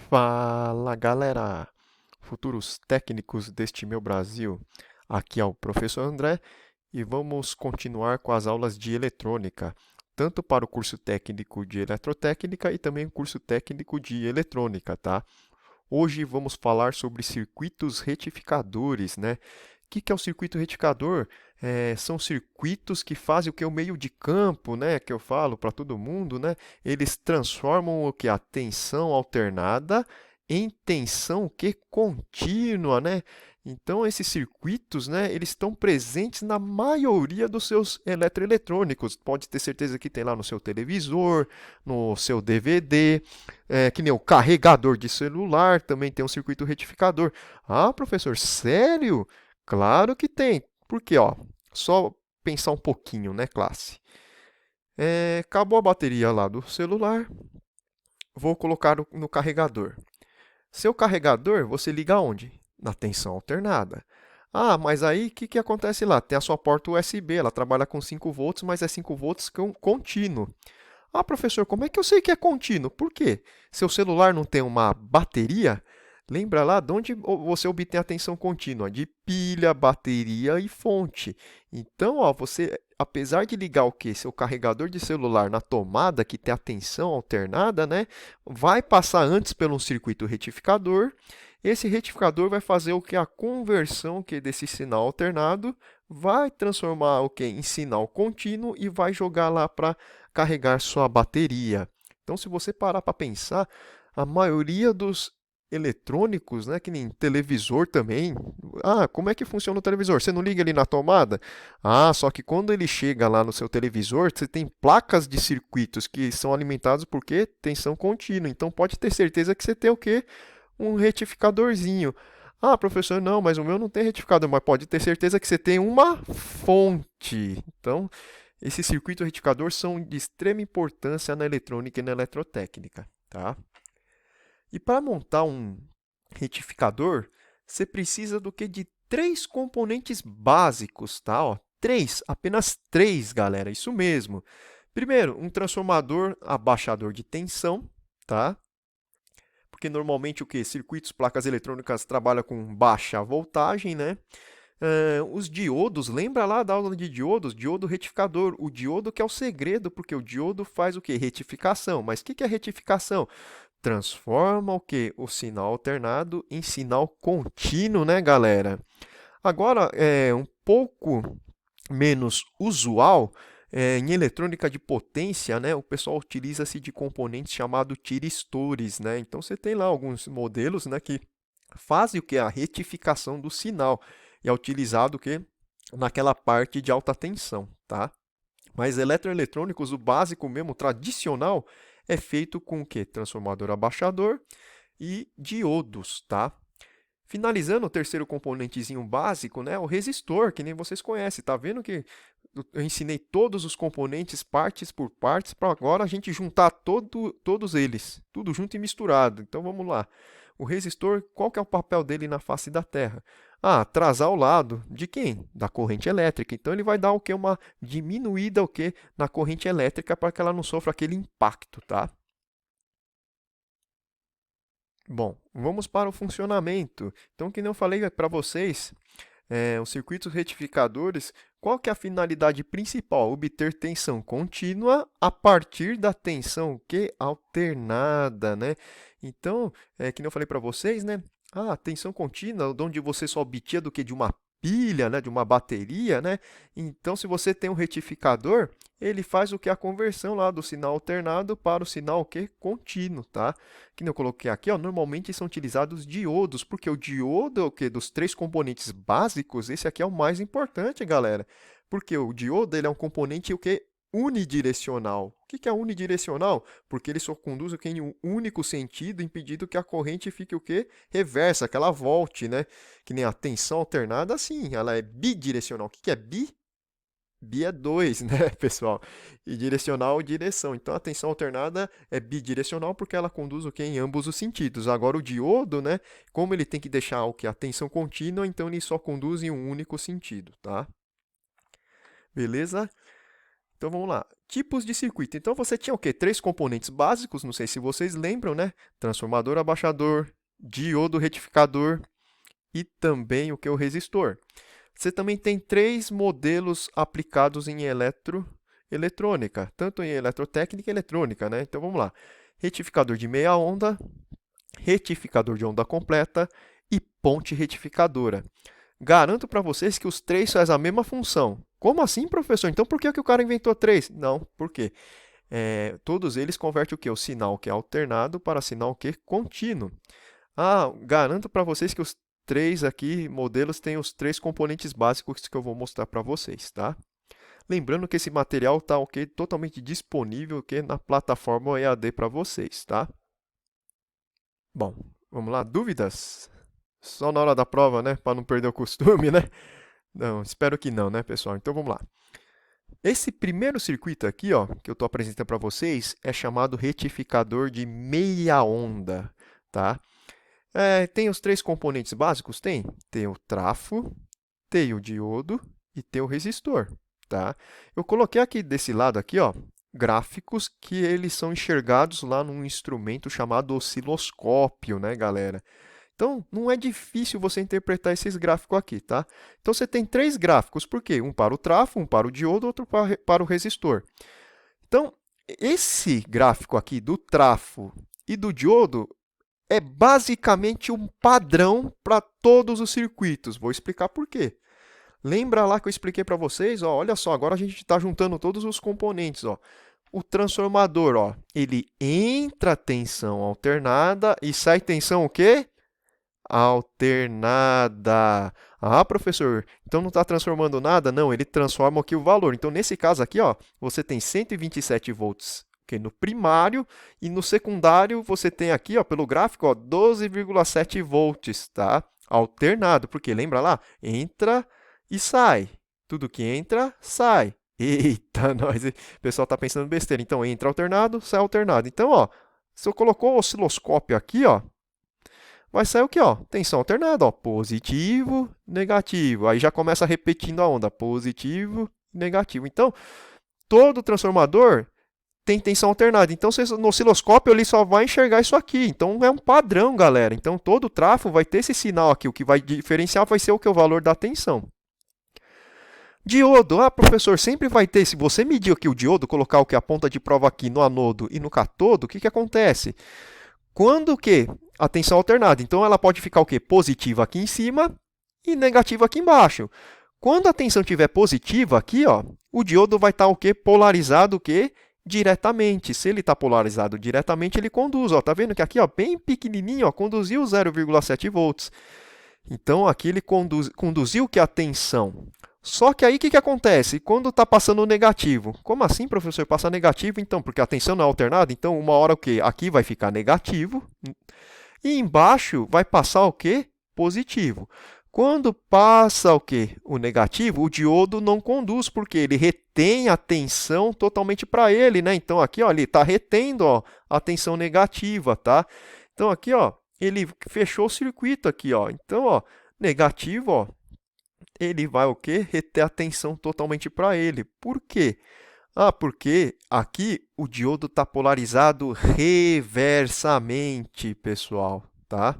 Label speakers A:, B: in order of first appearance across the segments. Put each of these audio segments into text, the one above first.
A: Fala galera, futuros técnicos deste meu Brasil. Aqui é o professor André e vamos continuar com as aulas de eletrônica, tanto para o curso técnico de eletrotécnica e também o curso técnico de eletrônica, tá? Hoje vamos falar sobre circuitos retificadores, né? O que é o circuito retificador? São circuitos que fazem o que? O meio de campo, né? Que eu falo para todo mundo, né? Eles transformam o que? A tensão alternada em tensão o que? Contínua, né? Então, esses circuitos, né? Eles estão presentes na maioria dos seus eletroeletrônicos. Pode ter certeza que tem lá no seu televisor, no seu DVD, que nem o carregador de celular, também tem um circuito retificador. Ah, professor, sério? Claro que tem. Porque, ó, só pensar um pouquinho, né, classe? Acabou a bateria lá do celular, vou colocar no carregador. Seu carregador, você liga onde? Na tensão alternada. Ah, mas aí o que acontece lá? Tem a sua porta USB, ela trabalha com 5 volts, mas é 5 volts contínuo. Ah, professor, como é que eu sei que é contínuo? Por quê? Seu celular não tem uma bateria? Lembra lá de onde você obtém a tensão contínua? De pilha, bateria e fonte. Então, ó, você, apesar de ligar o quê? Seu carregador de celular na tomada, que tem a tensão alternada, né? Vai passar antes por um circuito retificador. Esse retificador vai fazer o que? A conversão que desse sinal alternado vai transformar o que em sinal contínuo e vai jogar lá para carregar sua bateria. Então, se você parar para pensar, a maioria dos eletrônicos, né, que nem televisor também. Ah, como é que funciona o televisor? Você não liga ali na tomada? Ah, só que quando ele chega lá no seu televisor, você tem placas de circuitos que são alimentados por quê? Tensão contínua. Então, pode ter certeza que você tem o quê? Um retificadorzinho. Ah, professor, não, mas o meu não tem retificador, mas pode ter certeza que você tem uma fonte. Então, esses circuitos retificadores são de extrema importância na eletrônica e na eletrotécnica, tá? E para montar um retificador, você precisa do que? De três componentes básicos, tá? Ó, três, apenas três, galera, isso mesmo. Primeiro, um transformador abaixador de tensão, tá? Porque normalmente o que? Circuitos, placas eletrônicas trabalham com baixa voltagem, né? Os diodos, lembra lá da aula de diodos? Diodo retificador. O diodo que é o segredo, porque o diodo faz o que? Retificação. Mas o que é retificação? Transforma o que? O sinal alternado em sinal contínuo, né, galera? Agora, um pouco menos usual, em eletrônica de potência, né, o pessoal utiliza-se de componentes chamados tiristores, né? Então, você tem lá alguns modelos, né, que fazem o que? A retificação do sinal. E é utilizado o que? Naquela parte de alta tensão, tá? Mas eletroeletrônicos, o básico mesmo, tradicional, é feito com o quê? Transformador abaixador e diodos, tá? Finalizando o terceiro componentezinho básico, né, o resistor, que nem vocês conhecem. Tá vendo que eu ensinei todos os componentes, partes por partes, para agora a gente juntar todos eles, tudo junto e misturado. Então vamos lá. O resistor, qual que é o papel dele na face da Terra? Ah, atrasar o lado de quem? Da corrente elétrica. Então ele vai dar o que? Uma diminuída o que? Na corrente elétrica para que ela não sofra aquele impacto, tá? Bom, vamos para o funcionamento. Então, que nem eu falei para vocês, os circuitos retificadores, qual que é a finalidade principal? Obter tensão contínua a partir da tensão que alternada, né? Então, que nem eu falei para vocês, né? Ah, tensão contínua, de onde você só obtinha do que de uma pilha, né? De uma bateria, né? Então, se você tem um retificador, ele faz o que? A conversão lá do sinal alternado para o sinal o que? Contínuo, tá? Que nem eu coloquei aqui, ó, normalmente são utilizados diodos, porque o diodo é o que? Dos três componentes básicos, esse aqui é o mais importante, galera. Porque o diodo ele é um componente o que? Unidirecional. O que é unidirecional? Porque ele só conduz o que em um único sentido, impedindo que a corrente fique o que? Reversa, que ela volte, né? Que nem a tensão alternada, assim, ela é bidirecional. O que é bi? Bi é 2, né, pessoal? E direcional, direção. Então, a tensão alternada é bidirecional porque ela conduz o que em ambos os sentidos. Agora, o diodo, né, como ele tem que deixar o que a tensão contínua, então ele só conduz em um único sentido, tá? Beleza? Então, vamos lá. tipos de circuito. Então, você tinha o quê? 3 componentes básicos, não sei se vocês lembram, né? Transformador, abaixador, diodo, retificador e também o que? O resistor. Você também tem 3 modelos aplicados em eletrônica, tanto em eletrotécnica e eletrônica, né? Então, vamos lá. Retificador de meia onda, retificador de onda completa e ponte retificadora. Garanto para vocês que os 3 fazem a mesma função. Como assim, professor? Então por que o cara inventou 3? Não, por quê? Todos eles convertem o quê? O sinal que é alternado para sinal que é contínuo. Garanto para vocês que os 3 aqui modelos têm os 3 componentes básicos que eu vou mostrar para vocês, tá? Lembrando que esse material está totalmente disponível na plataforma EAD para vocês, tá? Bom, vamos lá, dúvidas? Só na hora da prova, né? Para não perder o costume, né? Não, espero que não, né, pessoal? Então vamos lá. Esse primeiro circuito aqui, ó, que eu estou apresentando para vocês, é chamado retificador de meia onda, tá? Tem os 3 componentes básicos? Tem. Tem o trafo, tem o diodo e tem o resistor, tá? Eu coloquei aqui desse lado aqui, ó, gráficos que eles são enxergados lá num instrumento chamado osciloscópio, né, galera? Então, não é difícil você interpretar esses gráficos aqui, tá? Então, você tem 3 gráficos, por quê? Um para o trafo, um para o diodo, outro para o resistor. Então, esse gráfico aqui do trafo e do diodo é basicamente um padrão para todos os circuitos. Vou explicar por quê. Lembra lá que eu expliquei para vocês? Ó, olha só, agora a gente está juntando todos os componentes. Ó. O transformador, ó, ele entra tensão alternada e sai tensão o quê? Alternada. Professor, então não está transformando nada? Não, ele transforma aqui o valor. Então, nesse caso aqui, ó, você tem 127 volts no primário e no secundário você tem aqui, ó, pelo gráfico, ó, 12,7 volts, tá? Alternado, porque lembra lá? Entra e sai. Tudo que entra, sai. Eita, nós, o pessoal está pensando besteira. Então, entra alternado, sai alternado. Então, ó, se eu colocou o osciloscópio aqui, ó, vai sair o que? Ó? Tensão alternada, ó, positivo, negativo. Aí já começa repetindo a onda, positivo, negativo. Então, todo transformador tem tensão alternada. Então, no osciloscópio ele só vai enxergar isso aqui. Então, é um padrão, galera. Então, todo trafo vai ter esse sinal aqui. O que vai diferenciar vai ser o que? O valor da tensão. Diodo. Professor, sempre vai ter. Se você medir aqui o diodo, colocar o que? A ponta de prova aqui no anodo e no catodo, o que acontece? Quando o quê? A tensão alternada. Então, ela pode ficar o quê? Positiva aqui em cima e negativa aqui embaixo. Quando a tensão estiver positiva aqui, ó, o diodo vai estar o quê? Polarizado o quê? Diretamente. Se ele está polarizado diretamente, ele conduz. Ó, tá vendo que aqui, ó, bem pequenininho, ó, conduziu 0,7 volts. Então, aqui ele conduziu que a tensão. Só que aí o que acontece? Quando está passando o negativo. Como assim, professor? Passa negativo? Então, porque a tensão não é alternada. Então, uma hora o quê? Aqui vai ficar negativo. E embaixo vai passar o quê? Positivo. Quando passa o quê? O negativo, o diodo não conduz, porque ele retém a tensão totalmente para ele, né? Então, aqui, ó, ele está retendo, ó, a tensão negativa, tá? Então, aqui, ó, ele fechou o circuito aqui, ó. Então, ó, negativo, ó, ele vai o quê? Reter a tensão totalmente para ele. Por quê? Porque aqui o diodo está polarizado reversamente, pessoal, tá?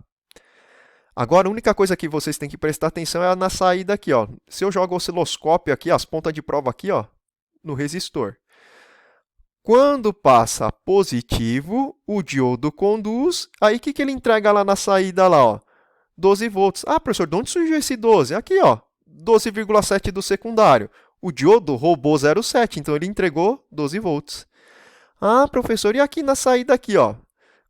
A: Agora, a única coisa que vocês têm que prestar atenção é na saída aqui, ó. Se eu jogo o osciloscópio aqui, as pontas de prova aqui, ó, no resistor. Quando passa positivo, o diodo conduz. Aí, o que ele entrega lá na saída, lá, ó? 12 volts. Professor, de onde surgiu esse 12? Aqui, ó, 12,7 do secundário. O diodo roubou 0,7, então ele entregou 12 volts. Professor, e aqui na saída aqui, ó?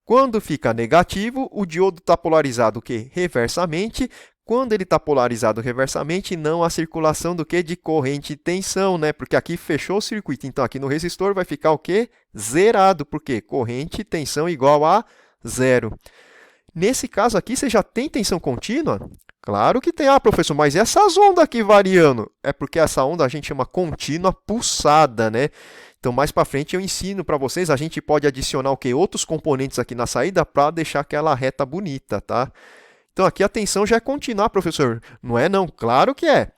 A: Quando fica negativo, o diodo está polarizado o quê? Reversamente. Quando ele está polarizado reversamente, não há circulação do quê? De corrente e tensão, né? Porque aqui fechou o circuito. Então, aqui no resistor vai ficar o quê? Zerado. Por quê? Corrente e tensão igual a 0. Nesse caso aqui, você já tem tensão contínua? Claro que tem. Professor, mas e essas ondas aqui variando? É porque essa onda a gente chama contínua pulsada, né? Então, mais para frente eu ensino para vocês, a gente pode adicionar o quê? Outros componentes aqui na saída para deixar aquela reta bonita, tá? Então, aqui a tensão já é contínua, professor. Não é não? Claro que é.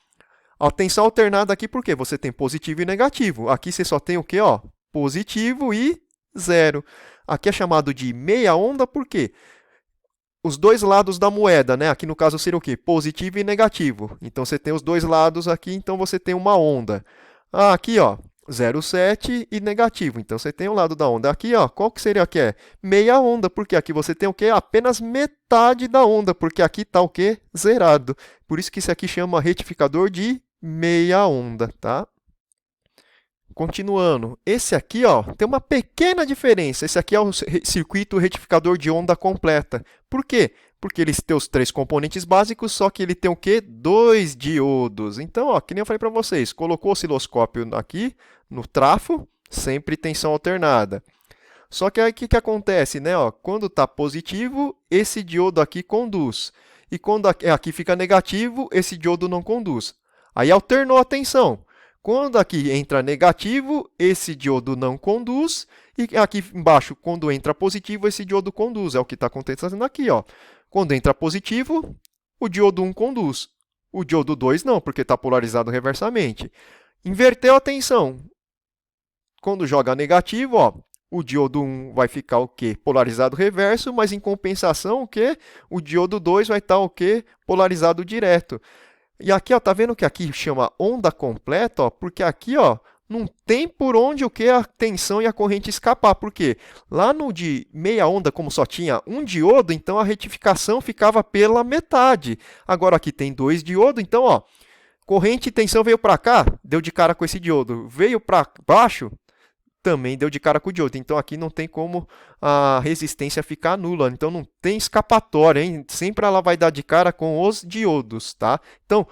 A: A tensão alternada aqui, por quê? Você tem positivo e negativo. Aqui você só tem o quê? Ó? Positivo e zero. Aqui é chamado de meia onda, por quê? Os dois lados da moeda, né? Aqui no caso seria o quê? Positivo e negativo. Então você tem os dois lados aqui, então você tem uma onda. Ah, aqui, ó, 0,7 e negativo. Então você tem um lado da onda. Aqui, ó, qual que seria que é? Meia onda, porque aqui você tem o quê? Apenas metade da onda, porque aqui está o quê? Zerado. Por isso que isso aqui chama retificador de meia onda, tá? Continuando, esse aqui, ó, tem uma pequena diferença. Esse aqui é o circuito retificador de onda completa. Por quê? Porque ele tem os três componentes básicos, só que ele tem o quê? Dois diodos. Então, ó, que nem eu falei para vocês, colocou o osciloscópio aqui no trafo, sempre tensão alternada. Só que aí o que, que acontece, né? Ó, quando está positivo, esse diodo aqui conduz. E quando aqui fica negativo, esse diodo não conduz. Aí alternou a tensão. Quando aqui entra negativo, esse diodo não conduz. E aqui embaixo, quando entra positivo, esse diodo conduz. É o que está acontecendo aqui, ó. Quando entra positivo, o diodo 1 conduz. O diodo 2 não, porque está polarizado reversamente. Inverteu a tensão. Quando joga negativo, ó, o diodo 1 vai ficar o quê? Polarizado reverso, mas em compensação, o quê? O diodo 2 vai estar o quê? Polarizado direto. E aqui, ó, tá vendo que aqui chama onda completa, ó, porque aqui, ó, não tem por onde o que a tensão e a corrente escapar. Por quê? Lá no de meia onda, como só tinha um diodo, então a retificação ficava pela metade. Agora aqui tem dois diodos, então, ó, corrente e tensão veio para cá, deu de cara com esse diodo. Veio para baixo, também deu de cara com o diodo. Então aqui não tem como a resistência ficar nula. Então não tem escapatória, hein? Sempre ela vai dar de cara com os diodos, tá? Então,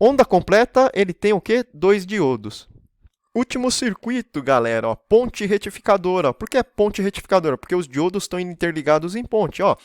A: onda completa, ele tem o quê? Dois diodos. Último circuito, galera, ó, ponte retificadora. Por que é ponte retificadora? Porque os diodos estão interligados em ponte, ó.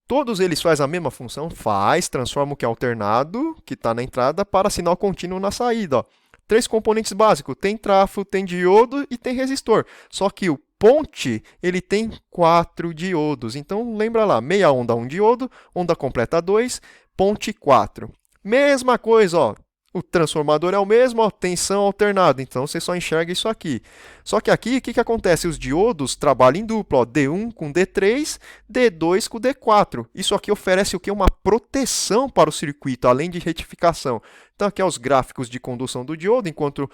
A: Todos eles fazem a mesma função? Faz, transforma o que é alternado, que está na entrada, para sinal contínuo na saída, ó. Três componentes básicos, tem trafo, tem diodo e tem resistor. Só que o ponte, ele tem 4 diodos. Então, lembra lá, meia onda 1 diodo, onda completa 2, ponte 4. Mesma coisa, ó. O transformador é o mesmo, ó, tensão alternada. Então, você só enxerga isso aqui. Só que aqui, o que, que acontece? Os diodos trabalham em dupla, ó, D1 com D3, D2 com D4. Isso aqui oferece o quê? Uma proteção para o circuito, além de retificação. Então, aqui é os gráficos de condução do diodo, enquanto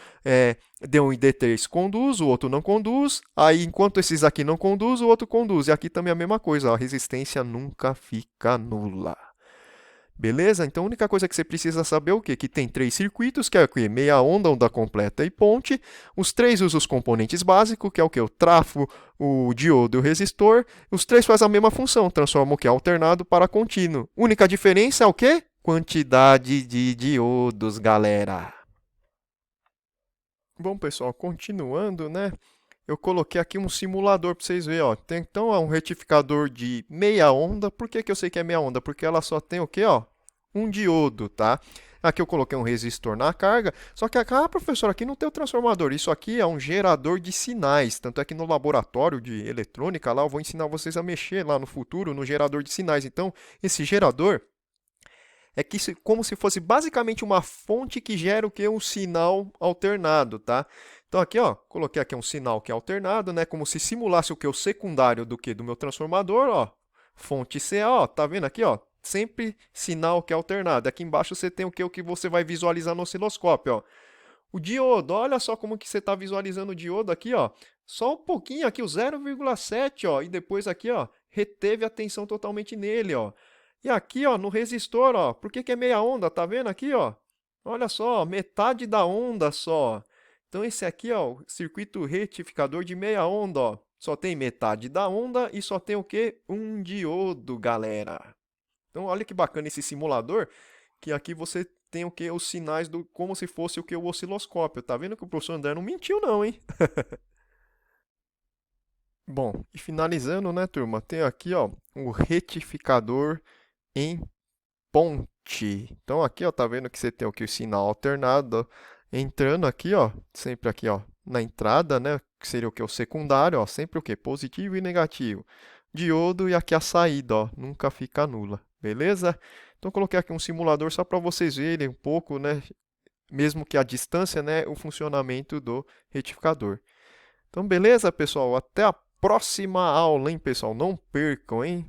A: D1 e D3 conduz, o outro não conduz. Aí, enquanto esses aqui não conduz, o outro conduz. E aqui também é a mesma coisa, ó, a resistência nunca fica nula. Beleza? Então, a única coisa que você precisa saber é o quê? Que tem três circuitos, que é o quê? Meia onda, onda completa e ponte. Os três usam os componentes básicos, que é o quê? O trafo, o diodo e o resistor. Os três fazem a mesma função, transformam o que é alternado para contínuo. Única diferença é o quê? Quantidade de diodos, galera. Bom, pessoal, continuando, né? Eu coloquei aqui um simulador para vocês verem, ó. Então, é um retificador de meia onda. Por que, que eu sei que é meia onda? Porque ela só tem o quê, ó? Um diodo, tá? Aqui eu coloquei um resistor na carga, só que, professor, aqui não tem o transformador. Isso aqui é um gerador de sinais. Tanto é que no laboratório de eletrônica, lá eu vou ensinar vocês a mexer lá no futuro no gerador de sinais. Então, esse gerador é como se fosse basicamente uma fonte que gera o que? Um sinal alternado, tá? Então aqui, ó, coloquei aqui um sinal que é alternado, né? Como se simulasse o que? O secundário do que? Do meu transformador, ó. Fonte CA, ó, tá vendo aqui, ó? Sempre sinal que é alternado. Aqui embaixo você tem o que? O que você vai visualizar no osciloscópio, ó. O diodo, olha só como que você está visualizando o diodo aqui, ó. Só um pouquinho aqui, o 0,7, ó. E depois aqui, ó, reteve a tensão totalmente nele, ó. E aqui, ó, no resistor, ó, por que que é meia onda? Tá vendo aqui, ó? Olha só, metade da onda só. Então esse aqui, ó, o circuito retificador de meia onda, ó. Só tem metade da onda e só tem o quê? Um diodo, galera. Então olha que bacana esse simulador, que aqui você tem o quê? Os sinais do como se fosse o que? O osciloscópio. Tá vendo que o professor André não mentiu não, hein? Bom, e finalizando, né, turma? Tem aqui, ó, o retificador em ponte. Então aqui, ó, tá vendo que você tem o que? O sinal alternado, ó, entrando aqui, ó, sempre aqui, ó, na entrada, né, que seria o que? O secundário, ó, sempre o que? Positivo e negativo. Diodo e aqui a saída, ó, nunca fica nula, beleza? Então coloquei aqui um simulador só para vocês verem um pouco, né, mesmo que à distância, né, o funcionamento do retificador. Então, beleza, pessoal? Até a próxima aula, hein, pessoal? Não percam, hein?